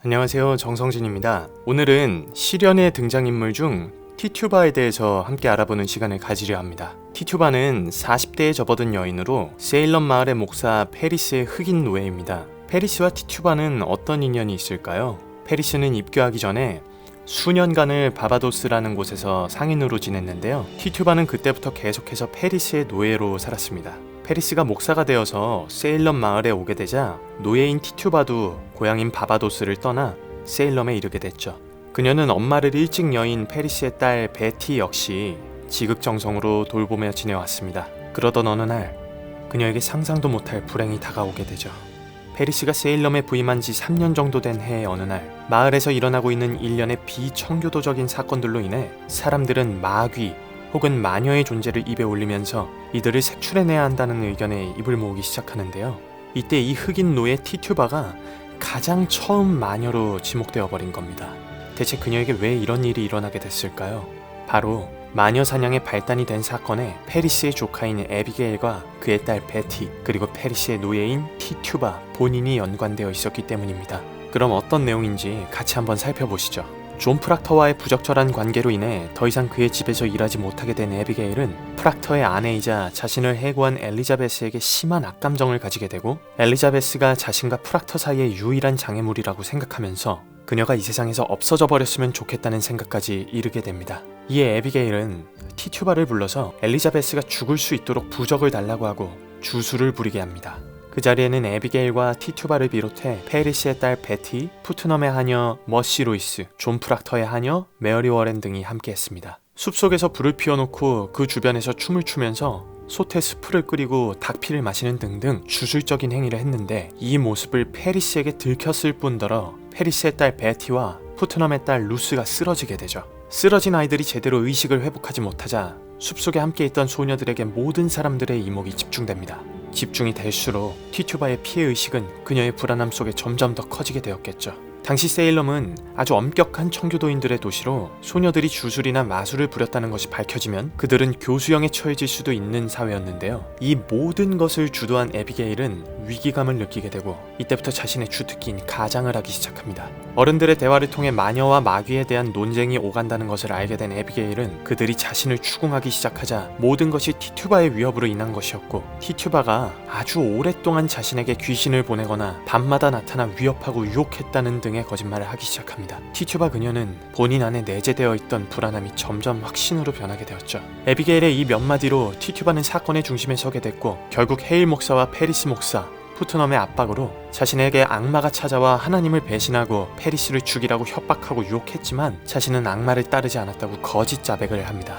안녕하세요, 정성진입니다. 오늘은 시련의 등장인물 중 티튜바에 대해서 함께 알아보는 시간을 가지려 합니다. 티튜바는 40대에 접어든 여인으로 세일런 마을의 목사 페리스의 흑인 노예입니다. 페리스와 티튜바는 어떤 인연이 있을까요? 페리스는 입교하기 전에 수년간을 바바도스라는 곳에서 상인으로 지냈는데요. 티튜바는 그때부터 계속해서 페리스의 노예로 살았습니다. 페리스가 목사가 되어서 세일럼 마을에 오게 되자 노예인 티튜바도 고향인 바바도스를 떠나 세일럼에 이르게 됐죠. 그녀는 엄마를 일찍 여인 페리스의 딸 베티 역시 지극정성으로 돌보며 지내왔습니다. 그러던 어느 날 그녀에게 상상도 못할 불행이 다가오게 되죠. 페리스가 세일럼에 부임한 지 3년 정도 된 해의 어느 날 마을에서 일어나고 있는 일련의 비청교도적인 사건들로 인해 사람들은 마귀 혹은 마녀의 존재를 입에 올리면서 이들을 색출해내야 한다는 의견에 입을 모으기 시작하는데요. 이때 이 흑인 노예 티튜바가 가장 처음 마녀로 지목되어 버린 겁니다. 대체 그녀에게 왜 이런 일이 일어나게 됐을까요? 바로 마녀 사냥의 발단이 된 사건에 페리스의 조카인 에비게일과 그의 딸 베티 그리고 페리스의 노예인 티튜바 본인이 연관되어 있었기 때문입니다. 그럼 어떤 내용인지 같이 한번 살펴보시죠. 존 프락터와의 부적절한 관계로 인해 더 이상 그의 집에서 일하지 못하게 된 에비게일은 프락터의 아내이자 자신을 해고한 엘리자베스에게 심한 악감정을 가지게 되고 엘리자베스가 자신과 프락터 사이의 유일한 장애물이라고 생각하면서 그녀가 이 세상에서 없어져 버렸으면 좋겠다는 생각까지 이르게 됩니다. 이에 에비게일은 티튜바를 불러서 엘리자베스가 죽을 수 있도록 부적을 달라고 하고 주술을 부리게 합니다. 그 자리에는 에비게일과 티튜바를 비롯해 페리스의 딸 베티, 푸트넘의 하녀 머시 로이스, 존 프락터의 하녀 메어리 워렌 등이 함께했습니다. 숲속에서 불을 피워놓고 그 주변에서 춤을 추면서 솥에 스프를 끓이고 닭피를 마시는 등등 주술적인 행위를 했는데 이 모습을 페리스에게 들켰을 뿐더러 페리스의 딸 베티와 푸트넘의 딸 루스가 쓰러지게 되죠. 쓰러진 아이들이 제대로 의식을 회복하지 못하자 숲속에 함께 있던 소녀들에게 모든 사람들의 이목이 집중됩니다. 집중이 될수록 티튜바의 피해의식은 그녀의 불안함 속에 점점 더 커지게 되었겠죠. 당시 세일럼은 아주 엄격한 청교도인들의 도시로 소녀들이 주술이나 마술을 부렸다는 것이 밝혀지면 그들은 교수형에 처해질 수도 있는 사회였는데요. 이 모든 것을 주도한 에비게일은 위기감을 느끼게 되고 이때부터 자신의 주특기인 가장을 하기 시작합니다. 어른들의 대화를 통해 마녀와 마귀에 대한 논쟁이 오간다는 것을 알게 된 에비게일은 그들이 자신을 추궁하기 시작하자 모든 것이 티튜바의 위협으로 인한 것이었고 티튜바가 아주 오랫동안 자신에게 귀신을 보내거나 밤마다 나타나 위협하고 유혹했다는 등의 거짓말을 하기 시작합니다. 티튜바 그녀는 본인 안에 내재되어 있던 불안함이 점점 확신으로 변하게 되었죠. 에비게일의 이 몇 마디로 티튜바는 사건의 중심에 서게 됐고 결국 헤일 목사와 페리스 목사, 푸트넘의 압박으로 자신에게 악마가 찾아와 하나님을 배신하고 페리스를 죽이라고 협박하고 유혹했지만 자신은 악마를 따르지 않았다고 거짓 자백을 합니다.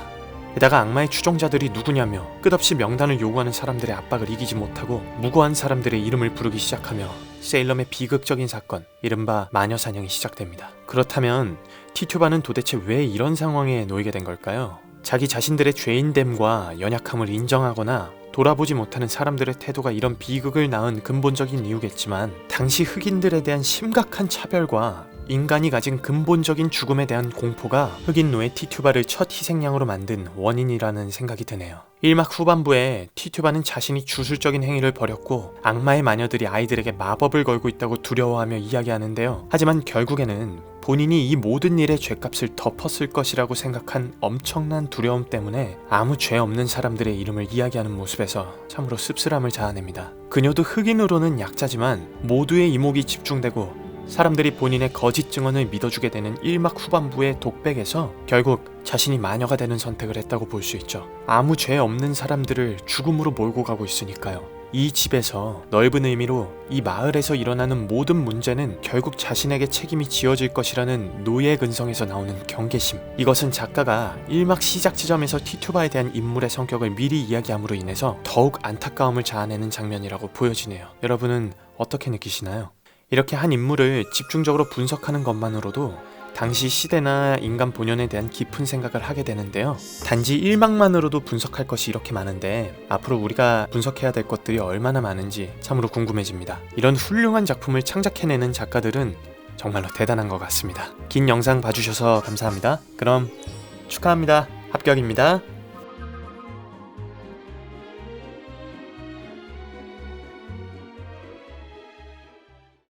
게다가 악마의 추종자들이 누구냐며 끝없이 명단을 요구하는 사람들의 압박을 이기지 못하고 무고한 사람들의 이름을 부르기 시작하며 세일럼의 비극적인 사건, 이른바 마녀 사냥이 시작됩니다. 그렇다면 티튜바는 도대체 왜 이런 상황에 놓이게 된 걸까요? 자기 자신들의 죄인됨과 연약함을 인정하거나 돌아보지 못하는 사람들의 태도가 이런 비극을 낳은 근본적인 이유겠지만 당시 흑인들에 대한 심각한 차별과 인간이 가진 근본적인 죽음에 대한 공포가 흑인 노예 티튜바를 첫 희생양으로 만든 원인이라는 생각이 드네요. 1막 후반부에 티튜바는 자신이 주술적인 행위를 벌였고 악마의 마녀들이 아이들에게 마법을 걸고 있다고 두려워하며 이야기하는데요. 하지만 결국에는 본인이 이 모든 일의 죗값을 덮었을 것이라고 생각한 엄청난 두려움 때문에 아무 죄 없는 사람들의 이름을 이야기하는 모습에서 참으로 씁쓸함을 자아냅니다. 그녀도 흑인으로는 약자지만 모두의 이목이 집중되고 사람들이 본인의 거짓 증언을 믿어주게 되는 1막 후반부의 독백에서 결국 자신이 마녀가 되는 선택을 했다고 볼 수 있죠. 아무 죄 없는 사람들을 죽음으로 몰고 가고 있으니까요. 이 집에서 넓은 의미로 이 마을에서 일어나는 모든 문제는 결국 자신에게 책임이 지어질 것이라는 노예 근성에서 나오는 경계심. 이것은 작가가 1막 시작 지점에서 티튜바에 대한 인물의 성격을 미리 이야기함으로 인해서 더욱 안타까움을 자아내는 장면이라고 보여지네요. 여러분은 어떻게 느끼시나요? 이렇게 한 인물을 집중적으로 분석하는 것만으로도 당시 시대나 인간 본연에 대한 깊은 생각을 하게 되는데요. 단지 1막만으로도 분석할 것이 이렇게 많은데 앞으로 우리가 분석해야 될 것들이 얼마나 많은지 참으로 궁금해집니다. 이런 훌륭한 작품을 창작해내는 작가들은 정말로 대단한 것 같습니다. 긴 영상 봐주셔서 감사합니다. 그럼 축하합니다. 합격입니다.